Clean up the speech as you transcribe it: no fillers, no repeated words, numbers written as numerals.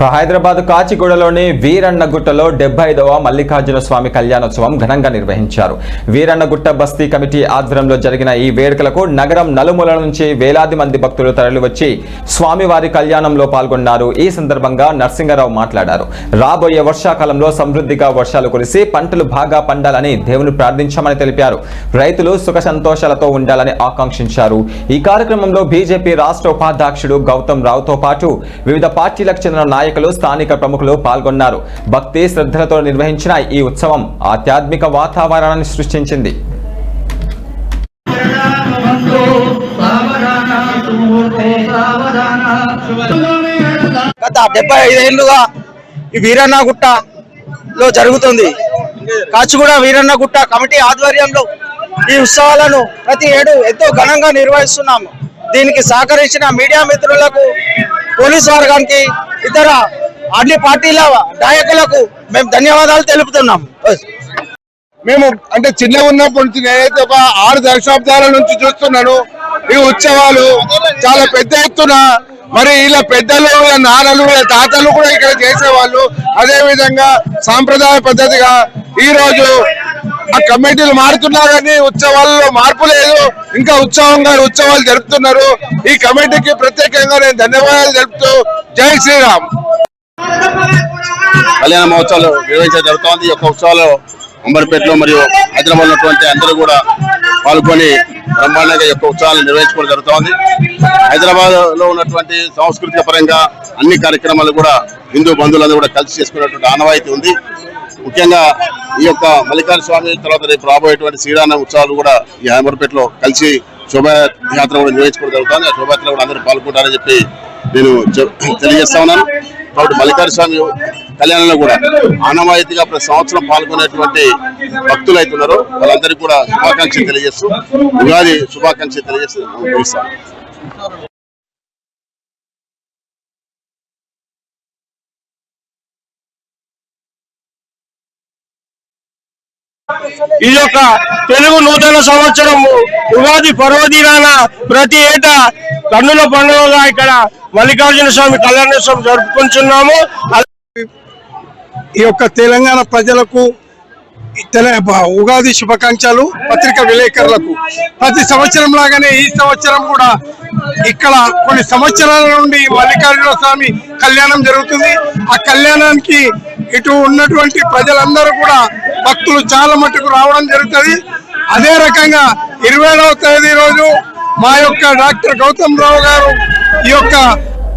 హైదరాబాద్ కాచిగూడలోని వీరన్నగుట్టలో 75వ మల్లికార్జున స్వామి కళ్యాణోత్సవం ఘనంగా నిర్వహించారు. వీరన్నగుట్ట బస్తీ కమిటీ ఆధ్వర్యంలో జరిగిన ఈ వేడుకలకు నగరం నలుమూలల నుంచి వేలాది మంది భక్తులు తరలివచ్చి స్వామివారి కళ్యాణంలో పాల్గొన్నారు. ఈ సందర్భంగా నరసింగరావు మాట్లాడారు. రాబోయే వర్షాకాలంలో సమృద్ధిగా వర్షాలు కురిసి పంటలు బాగా పండాలని దేవుని ప్రార్థించామని తెలిపారు. రైతులు సుఖ సంతోషాలతో ఉండాలని ఆకాంక్షించారు. ఈ కార్యక్రమంలో బీజేపీ రాష్ట్ర ఉపాధ్యక్షుడు గౌతమ్ రావుతో పాటు వివిధ పార్టీలకు చెందిన నాయకులు, స్థానిక ప్రముఖులు పాల్గొన్నారు. భక్తి శ్రద్ధలతో నిర్వహించిన ఈ ఉత్సవం ఆధ్యాత్మిక వాతావరణాన్ని సృష్టించింది. గత 75 ఏళ్లుగా ఈ వీరన్నగుట్టలో జరుగుతుంది. కాచిగూడ వీరన్నగుట్ట కమిటీ ఆధ్వర్యంలో ఈ ఉత్సవాలను ప్రతి ఏడు ఎంతో ఘనంగా నిర్వహిస్తున్నాము. దీనికి సహకరించిన మీడియా మిత్రులకు, పోలీస్ వర్గానికి, ఇతర అన్ని పార్టీల నాయకులకు మేము ధన్యవాదాలు తెలుపుతున్నాం. మేము అంటే చిన్న ఉన్నప్పటి నుంచి నేనైతే ఒక 6 దశాబ్దాల నుంచి చూస్తున్నాను. ఈ ఉత్సవాలు చాలా పెద్ద ఎత్తున మరి ఇలా పెద్దలు, నాన్నలు, తాతలు కూడా ఇక్కడ చేసేవాళ్ళు. అదే విధంగా సాంప్రదాయ పద్ధతిగా ఈ రోజు ఆ కమిటీలు మారుతున్నా కానీ ఉత్సవాల్లో మార్పు లేదు. ఇంకా ఉత్సవంగా ఉత్సవాలు జరుపుతున్నారు. ఈ కమిటీకి ప్రత్యేకంగా నేను ధన్యవాదాలు తెలుపుతూ జై శ్రీరామ్. కళ్యాణ మహోత్సవాలు నిర్వహించడం జరుగుతోంది. ఈ యొక్క ఉత్సవాలు అంబర్పేటలో మరియు హైదరాబాద్ ఉన్నటువంటి అందరూ కూడా పాల్గొని బ్రహ్మాండంగా ఈ యొక్క ఉత్సవాలను నిర్వహించుకోవడం జరుగుతోంది. హైదరాబాద్ లో ఉన్నటువంటి సాంస్కృతిక పరంగా అన్ని కార్యక్రమాలు కూడా హిందూ బంధువులందరూ కూడా కలిసి చేసుకునేటువంటి ఆనవాయితీ ఉంది. ముఖ్యంగా ఈ యొక్క మల్లికార్జున స్వామి తర్వాత రేపు రాబోయేటువంటి శ్రీరామ ఉత్సవాలు కూడా ఈ అంబర్పేటలో కలిసి శోభాయాత్ర కూడా నిర్వహించుకోవడం జరుగుతుంది. ఆ శోభాయాత్ర కూడా అందరూ పాల్గొంటారని చెప్పి నేను తెలియజేస్తా ఉన్నాను. కాబట్టి మల్లికార్జున స్వామి కళ్యాణంలో కూడా ఆనవాయితీగా ప్రతి సంవత్సరం పాల్గొనేటువంటి భక్తులు అవుతున్నారు. వాళ్ళందరికీ కూడా శుభాకాంక్షలు తెలియజేస్తూ ఉగాది శుభాకాంక్షలు తెలియజేస్తూ ముగిస్తాను. ఈ యొక్క తెలుగు నూతన సంవత్సరం ఉగాది పర్వదినాన ప్రతి ఏటా కన్నుల పండుగగా ఇక్కడ మల్లికార్జున స్వామి కళ్యాణోత్సవం జరుపుకుంటున్నాము. ఈ యొక్క తెలంగాణ ప్రజలకు ఉగాది శుభాకాంక్షలు. పత్రికా విలేకరులకు ప్రతి సంవత్సరం లాగానే ఈ సంవత్సరం కూడా ఇక్కడ కొన్ని సంవత్సరాల నుండి మల్లికార్జున స్వామి కళ్యాణం జరుగుతుంది. ఆ కళ్యాణానికి ఇటు ఉన్నటువంటి ప్రజలందరూ కూడా భక్తులు చాలా మట్టుకు రావడం జరుగుతుంది. అదే రకంగా 27వ తేదీ రోజు మా యొక్క డాక్టర్ గౌతమ్ రావు గారు ఈ యొక్క